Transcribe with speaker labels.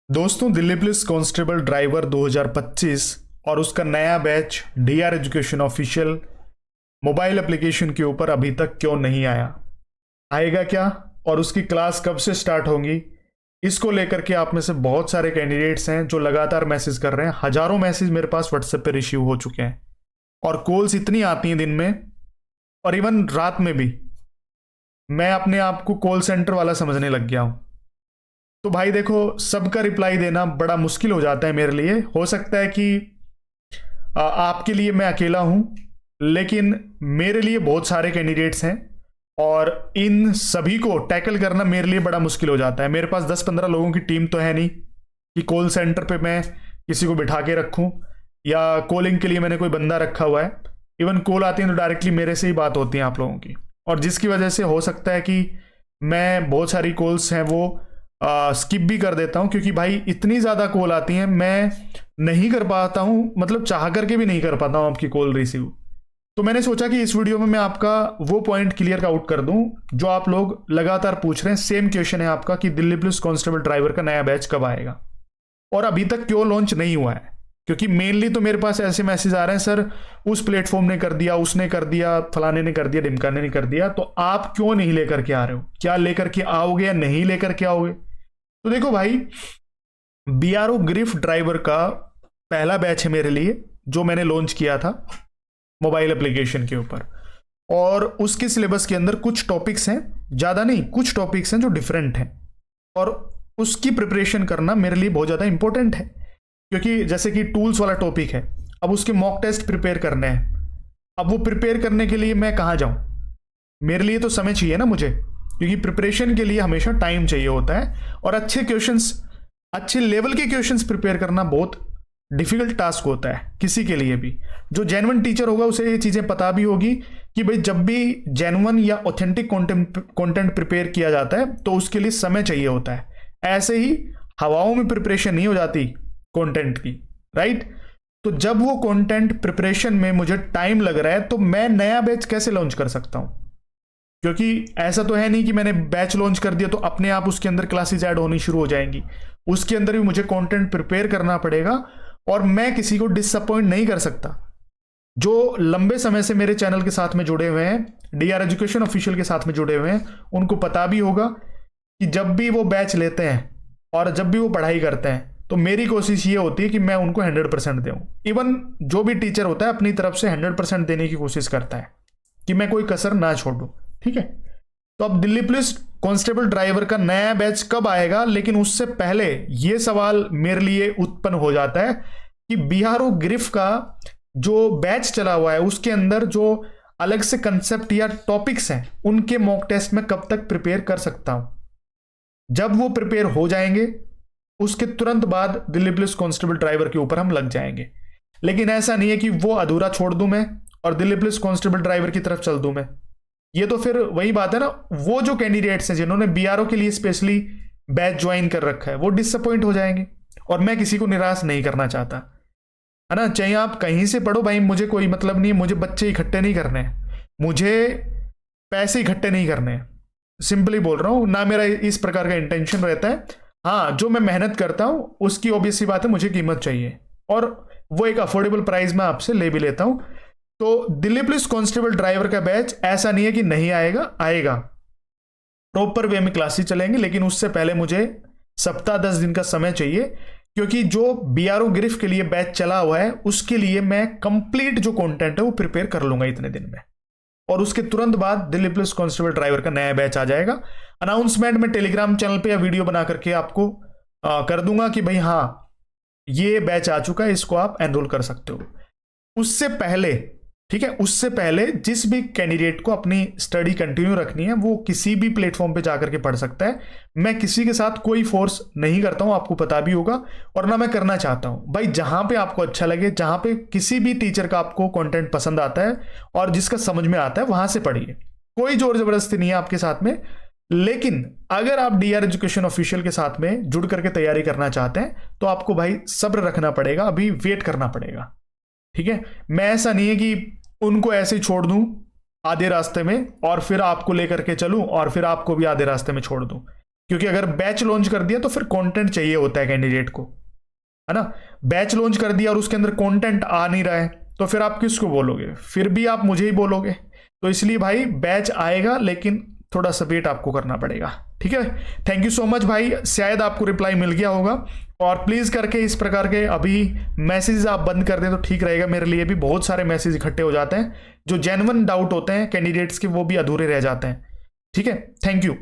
Speaker 1: दोस्तों, Delhi police constable driver 2025 और उसका नया batch DR education official mobile application के ऊपर अभी तक क्यों नहीं आया, आएगा क्या और उसकी क्लास कब से स्टार्ट होगी। इसको लेकर के आप में से बहुत सारे कैंडिडेट्स हैं जो लगातार मैसेज कर रहे हैं। हजारों मैसेज मेरे पास व्हाट्सएप पे रिसीव हो चुके हैं और कॉल्स इतनी आती हैं दिन में और इवन रात में भी। मैं अपने आप को कॉल सेंटर वाला समझने लग गया हूं। तो भाई देखो, सबका रिप्लाई देना बड़ा मुश्किल हो जाता है मेरे लिए। हो सकता है कि आपके लिए मैं अकेला हूं, लेकिन मेरे लिए बहुत सारे कैंडिडेट्स हैं और इन सभी को टैकल करना मेरे लिए बड़ा मुश्किल हो जाता है। मेरे पास 10-15 लोगों की टीम तो है नहीं कि कॉल सेंटर पे मैं किसी को बिठा के रखूं या कॉलिंग के लिए मैंने कोई बंदा रखा हुआ है। इवन कॉल आती है तो डायरेक्टली मेरे से ही बात होती है आप लोगों की, और जिसकी वजह से हो सकता है कि मैं बहुत सारी कॉल्स हैं वो स्किप भी कर देता हूं, क्योंकि भाई इतनी ज़्यादा कॉल आती हैं मैं नहीं कर पाता हूं, मतलब चाह करके भी नहीं कर पाता हूं आपकी कॉल रिसीव। तो मैंने सोचा कि इस वीडियो में मैं आपका वो पॉइंट क्लियर आउट कर दूं जो आप लोग लगातार पूछ रहे हैं। सेम क्वेश्चन है आपका कि दिल्ली पुलिस कांस्टेबल ड्राइवर का नया बैच कब आएगा और अभी तक क्यों लॉन्च नहीं हुआ है। क्योंकि मेनली तो मेरे पास ऐसे मैसेज आ रहे हैं, सर उस प्लेटफॉर्म ने कर दिया, उसने कर दिया, फलाने ने कर दिया, ढिमकाने ने कर दिया, तो आप क्यों नहीं लेकर के आ रहे हो, क्या लेकर के आओगे या नहीं लेकर के आओगे। तो देखो भाई, बीआरओ ग्रिफ ड्राइवर का पहला बैच है मेरे लिए जो मैंने लॉन्च किया था मोबाइल एप्लीकेशन के ऊपर, और उसके सिलेबस के अंदर कुछ टॉपिक्स हैं, ज़्यादा नहीं, कुछ टॉपिक्स हैं जो डिफरेंट हैं और उसकी प्रिपरेशन करना मेरे लिए बहुत ज़्यादा इंपॉर्टेंट है। क्योंकि जैसे कि टूल्स वाला टॉपिक है, अब उसके मॉक टेस्ट प्रिपेयर करने हैं। अब वो प्रिपेयर करने के लिए मैं कहाँ जाऊँ, मेरे लिए तो समय चाहिए ना मुझे, क्योंकि प्रिपरेशन के लिए हमेशा टाइम चाहिए होता है और अच्छे क्वेश्चंस, अच्छे लेवल के क्वेश्चंस प्रिपेयर करना बहुत डिफिकल्ट टास्क होता है किसी के लिए भी। जो जेन्युइन टीचर होगा उसे ये चीज़ें पता भी होगी कि भाई जब भी जेन्युइन या ऑथेंटिक कंटेंट प्रिपेयर किया जाता है तो उसके लिए समय चाहिए होता है। ऐसे ही हवाओं में प्रिपरेशन नहीं हो जाती कंटेंट की, राइट। तो जब वो कंटेंट प्रिपरेशन में मुझे टाइम लग रहा है तो मैं नया बैच कैसे लॉन्च कर सकता हूं, क्योंकि ऐसा तो है नहीं कि मैंने बैच लॉन्च कर दिया तो अपने आप उसके अंदर क्लासेस ऐड होनी शुरू हो जाएंगी। उसके अंदर भी मुझे कंटेंट प्रिपेयर करना पड़ेगा और मैं किसी को डिसअपॉइंट नहीं कर सकता। जो लंबे समय से मेरे चैनल के साथ में जुड़े हुए हैं, डीआर एजुकेशन ऑफिशियल के साथ में जुड़े हुए हैं, उनको पता भी होगा कि जब भी वो बैच लेते हैं और जब भी वो पढ़ाई करते हैं तो मेरी कोशिश ये होती है कि मैं उनको 100% दूं। इवन जो भी टीचर होता है अपनी तरफ से 100% देने की कोशिश करता है कि मैं कोई कसर ना छोड़ूं, ठीक है। तो अब दिल्ली पुलिस कांस्टेबल ड्राइवर का नया बैच कब आएगा, लेकिन उससे पहले यह सवाल मेरे लिए उत्पन्न हो जाता है कि बीआरओ ग्रिफ का जो बैच चला हुआ है उसके अंदर जो अलग से कंसेप्ट या टॉपिक्स हैं उनके मॉक टेस्ट में कब तक प्रिपेयर कर सकता हूं। जब वो प्रिपेयर हो जाएंगे उसके तुरंत बाद दिल्ली पुलिस कांस्टेबल ड्राइवर के ऊपर हम लग जाएंगे। लेकिन ऐसा नहीं है कि वो अधूरा छोड़ दूं मैं और दिल्ली पुलिस कांस्टेबल ड्राइवर की तरफ चल दूं मैं। ये तो फिर वही बात है ना, वो जो कैंडिडेट्स हैं जिन्होंने बीआरओ के लिए स्पेशली बैच ज्वाइन कर रखा है वो डिसअपॉइंट हो जाएंगे और मैं किसी को निराश नहीं करना चाहता, है ना। चाहे आप कहीं से पढ़ो भाई, मुझे कोई मतलब नहीं है, मुझे बच्चे इकट्ठे नहीं करने हैं, मुझे पैसे इकट्ठे नहीं करने हैं, सिंपली बोल रहा हूं ना, मेरा इस प्रकार का इंटेंशन रहता है। हाँ, जो मैं मेहनत करता हूं उसकी ऑब्वियस सी बात है मुझे कीमत चाहिए और वो एक अफोर्डेबल प्राइस में आपसे ले भी लेता हूं। तो दिल्ली पुलिस कांस्टेबल ड्राइवर का बैच ऐसा नहीं है कि नहीं आएगा, आएगा, प्रॉपर वे में क्लासेस चलेंगे, लेकिन उससे पहले मुझे सप्ताह 10 दिन का समय चाहिए, क्योंकि जो बीआरओ ग्रिफ के लिए बैच चला हुआ है उसके लिए मैं कंप्लीट जो कंटेंट है वो प्रिपेयर कर लूंगा इतने दिन में, और उसके तुरंत बाद दिल्ली पुलिस कांस्टेबल ड्राइवर का नया बैच आ जाएगा। अनाउंसमेंट में टेलीग्राम चैनल पे या वीडियो बना करके आपको कर दूंगा कि भाई हाँ ये बैच आ चुका है, इसको आप एनरोल कर सकते हो। उससे पहले, ठीक है, उससे पहले जिस भी कैंडिडेट को अपनी स्टडी कंटिन्यू रखनी है वो किसी भी प्लेटफॉर्म पे जाकर के पढ़ सकता है। मैं किसी के साथ कोई फोर्स नहीं करता हूं, आपको पता भी होगा, और ना मैं करना चाहता हूं। भाई जहां पे आपको अच्छा लगे, जहां पे किसी भी टीचर का आपको कंटेंट पसंद आता है और जिसका समझ में आता है वहां से पढ़िए, कोई जोर जबरदस्ती नहीं है आपके साथ में। लेकिन अगर आप डीआर एजुकेशन ऑफिशियल के साथ में जुड़ करके तैयारी करना चाहते हैं तो आपको भाई सब्र रखना पड़ेगा, अभी वेट करना पड़ेगा, ठीक है। मैं ऐसा नहीं है कि उनको ऐसे ही छोड़ दूं आधे रास्ते में और फिर आपको लेकर के चलूं और फिर आपको भी आधे रास्ते में छोड़ दूं। क्योंकि अगर बैच लॉन्च कर दिया तो फिर कंटेंट चाहिए होता है कैंडिडेट को, है ना। बैच लॉन्च कर दिया और उसके अंदर कंटेंट आ नहीं रहा है तो फिर आप किसको बोलोगे, फिर भी आप मुझे ही बोलोगे। तो इसलिए भाई बैच आएगा, लेकिन थोड़ा सा वेट आपको करना पड़ेगा, ठीक है। थैंक यू सो मच भाई, शायद आपको रिप्लाई मिल गया होगा। और प्लीज करके इस प्रकार के अभी मैसेजेस आप बंद कर दें तो ठीक रहेगा, मेरे लिए भी बहुत सारे मैसेज इकट्ठे हो जाते हैं, जो जेन्युइन डाउट होते हैं कैंडिडेट्स के वो भी अधूरे रह जाते हैं, ठीक है। Thank you.